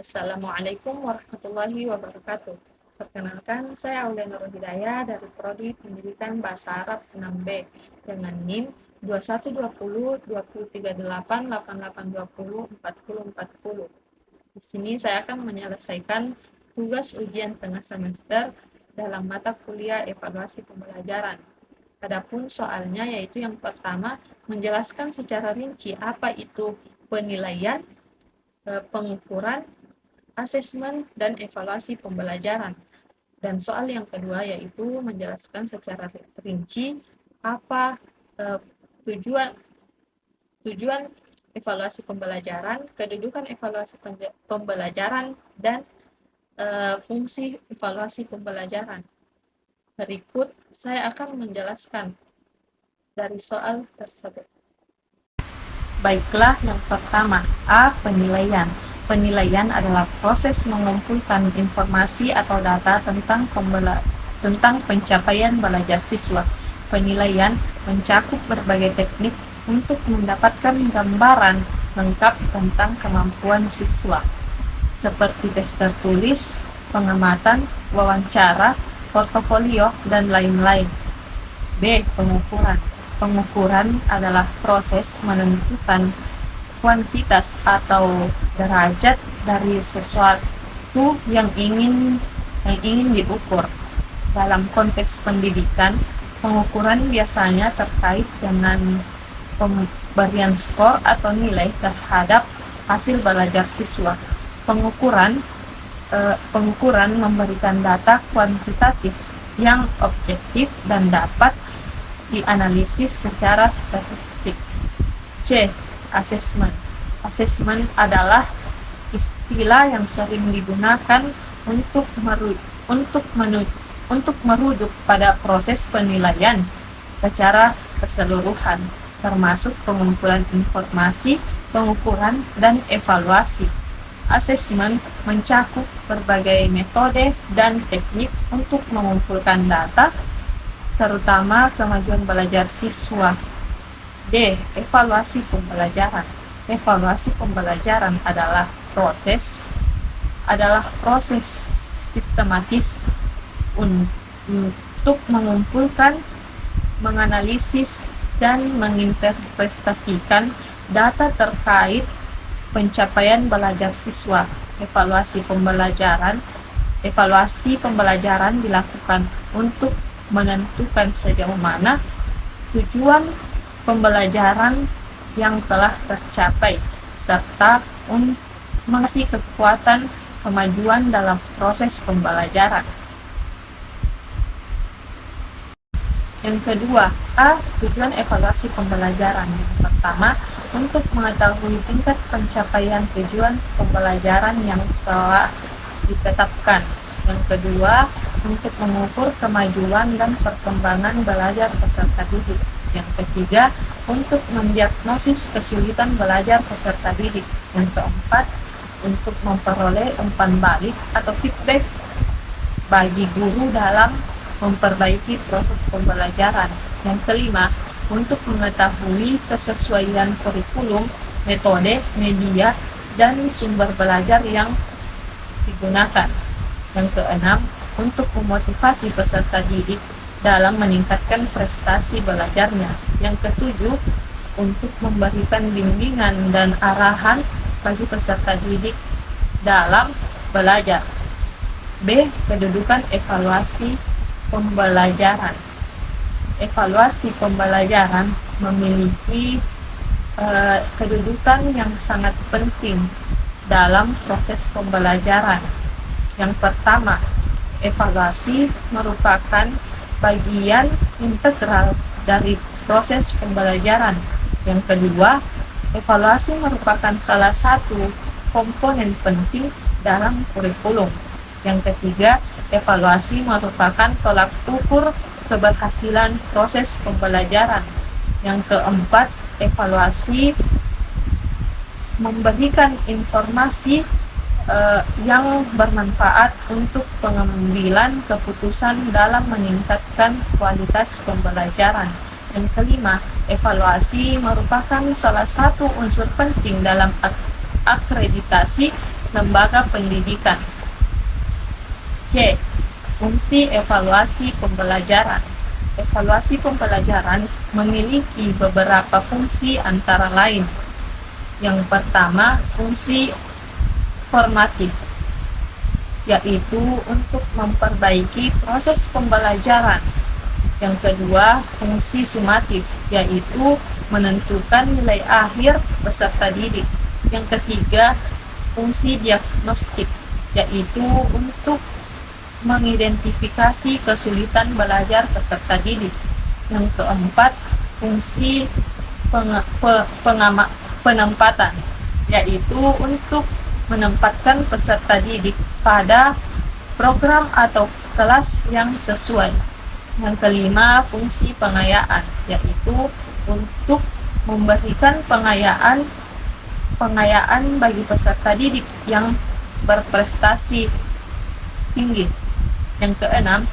Assalamualaikum warahmatullahi wabarakatuh. Perkenalkan, saya Aulia Nurul Hidayah dari Prodi Pendidikan Bahasa Arab 6B dengan NIM 21202388882040. Di sini saya akan menyelesaikan tugas ujian tengah semester dalam mata kuliah evaluasi pembelajaran. Adapun soalnya yaitu yang pertama, menjelaskan secara rinci apa itu penilaian, pengukuran, asesmen, dan evaluasi pembelajaran. Dan soal yang kedua yaitu menjelaskan secara rinci apa tujuan tujuan evaluasi pembelajaran, kedudukan evaluasi pembelajaran, dan fungsi evaluasi pembelajaran. Berikut saya akan menjelaskan dari soal tersebut. Baiklah, yang pertama, A. Penilaian. Penilaian adalah proses mengumpulkan informasi atau data tentang pencapaian belajar siswa. Penilaian mencakup berbagai teknik untuk mendapatkan gambaran lengkap tentang kemampuan siswa, seperti tes tertulis, pengamatan, wawancara, portofolio, dan lain-lain. B. Pengukuran. Pengukuran adalah proses menentukan kuantitas atau derajat dari sesuatu yang ingin diukur. Dalam konteks pendidikan, pengukuran biasanya terkait dengan pemberian skor atau nilai terhadap hasil belajar siswa. Pengukuran memberikan data kuantitatif yang objektif dan dapat dianalisis secara statistik. C. Asesmen. Asesmen adalah istilah yang sering digunakan untuk merujuk pada proses penilaian secara keseluruhan, termasuk pengumpulan informasi, pengukuran, dan evaluasi. Asesmen mencakup berbagai metode dan teknik untuk mengumpulkan data, terutama kemajuan belajar siswa. D. Evaluasi pembelajaran. Evaluasi pembelajaran adalah proses sistematis untuk mengumpulkan, menganalisis, dan menginterpretasikan data terkait pencapaian belajar siswa. Evaluasi pembelajaran dilakukan untuk menentukan sejauh mana tujuan pembelajaran yang telah tercapai, serta mengasih kekuatan kemajuan dalam proses pembelajaran. Yang kedua, A. Tujuan evaluasi pembelajaran. Yang pertama, untuk mengetahui tingkat pencapaian tujuan pembelajaran yang telah ditetapkan. Yang kedua, untuk mengukur kemajuan dan perkembangan belajar peserta didik. Yang ketiga, untuk mendiagnosis kesulitan belajar peserta didik. Yang keempat, untuk memperoleh umpan balik atau feedback bagi guru dalam memperbaiki proses pembelajaran. Yang kelima, untuk mengetahui kesesuaian kurikulum, metode, media, dan sumber belajar yang digunakan. Yang keenam, untuk memotivasi peserta didik dalam meningkatkan prestasi belajarnya. Yang ketujuh, untuk memberikan bimbingan dan arahan bagi peserta didik dalam belajar. B. Kedudukan evaluasi pembelajaran. Evaluasi pembelajaran memiliki kedudukan yang sangat penting dalam proses pembelajaran. Yang pertama, evaluasi merupakan bagian integral dari proses pembelajaran. Yang kedua, evaluasi merupakan salah satu komponen penting dalam kurikulum. Yang ketiga, evaluasi merupakan tolak ukur keberhasilan proses pembelajaran. Yang keempat, evaluasi memberikan informasi yang bermanfaat untuk pengambilan keputusan dalam meningkatkan kualitas pembelajaran. Yang kelima, evaluasi merupakan salah satu unsur penting dalam akreditasi lembaga pendidikan. C. Fungsi evaluasi pembelajaran. Evaluasi pembelajaran memiliki beberapa fungsi antara lain. Yang pertama, fungsi formatif, yaitu untuk memperbaiki proses pembelajaran. Yang kedua, fungsi sumatif, yaitu menentukan nilai akhir peserta didik. Yang ketiga, fungsi diagnostik, yaitu untuk mengidentifikasi kesulitan belajar peserta didik. Yang keempat, fungsi penempatan, yaitu untuk menempatkan peserta didik pada program atau kelas yang sesuai. Yang kelima, fungsi pengayaan, yaitu untuk memberikan pengayaan bagi peserta didik yang berprestasi tinggi. Yang keenam,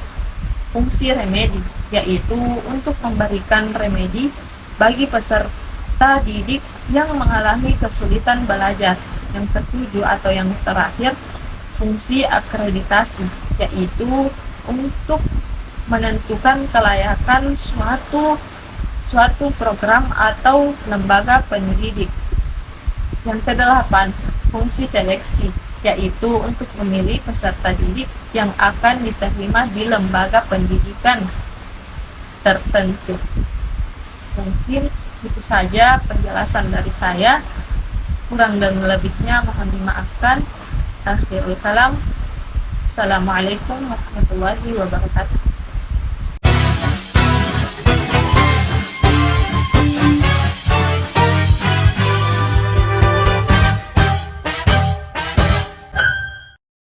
fungsi remedi, yaitu untuk memberikan remedi bagi peserta didik yang mengalami kesulitan belajar. Yang ketujuh atau yang terakhir, fungsi akreditasi, yaitu untuk menentukan kelayakan suatu program atau lembaga pendidik. Yang kedelapan, fungsi seleksi, yaitu untuk memilih peserta didik yang akan diterima di lembaga pendidikan tertentu. Mungkin itu saja penjelasan dari saya. Kurang dan lebihnya mohon dimaafkan. Akhirul kalam. Assalamualaikum warahmatullahi wabarakatuh.